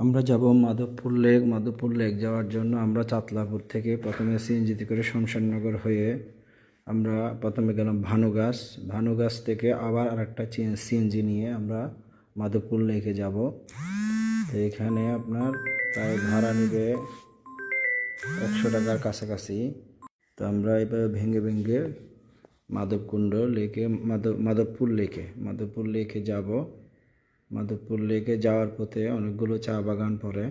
আমরা যাব মাধবপুর লেক যাওয়ার জন্য আমরা চাতলাপুর থেকে প্রথমে সিএনজিতে করে শমশেরনগর হয়ে আমরা প্রথমে গেলাম ভানুগাছ থেকে আবার আরেকটা সিএনজি নিয়ে আমরা মাধবপুর লেকে যাব। তো এখানে আপনার প্রায় ভাড়া নেবে 100 টাকার কাছাকাছি। তো আমরা এবার ভেঙে মাধবকুণ্ড লেকে মাধবপুর লেকে যাব। মাধবপুর লেকে যাওয়ার পথে অনেকগুলো চা বাগান পড়ে।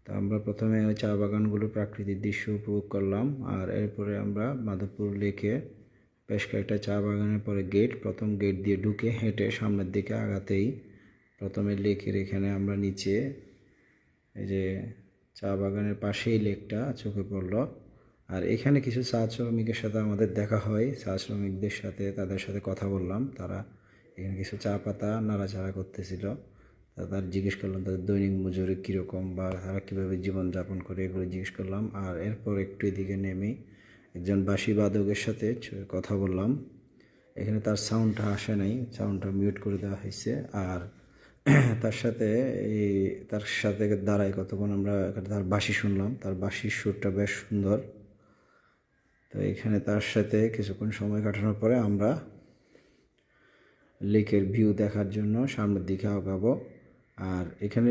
তো আমরা প্রথমে ওই চা বাগানগুলো প্রাকৃতিক দৃশ্য উপভোগ করলাম, আর এরপরে আমরা মাধবপুর লেকে বেশ কয়েকটা চা বাগানের পরে প্রথম গেট দিয়ে ঢুকে হেঁটে সামনের দিকে আগাতেই প্রথমে লেকের এখানে আমরা নিচে এই যে চা বাগানের পাশেই লেকটা চোখে পড়লো। আর এখানে কিছু চা শ্রমিকের সাথে আমাদের দেখা হয়, চা শ্রমিকদের সাথে তাদের সাথে কথা বললাম। তারা এখানে কিছু চা পাতা নাড়াচাড়া করতেছিল। তাদের জিজ্ঞেস করলাম তাদের দৈনিক মজুরি কীরকম বা তারা কীভাবে জীবনযাপন করে, এগুলো জিজ্ঞেস করলাম। আর এরপর একটু এদিকে নেমে একজন বাঁশি বাদকের সাথে কথা বললাম। এখানে তার সাউন্ডটা আসে নাই, সাউন্ডটা মিউট করে দেওয়া হয়েছে। আর তার সাথে দাঁড়ায় কতক্ষণ আমরা তার বাঁশি শুনলাম, তার বাঁশির সুরটা বেশ সুন্দর। তো এখানে তার সাথে কিছুক্ষণ সময় কাটানোর পরে আমরা লেকের ভিউ দেখার জন্য সামনের দিকে আগাবো। আর এখানে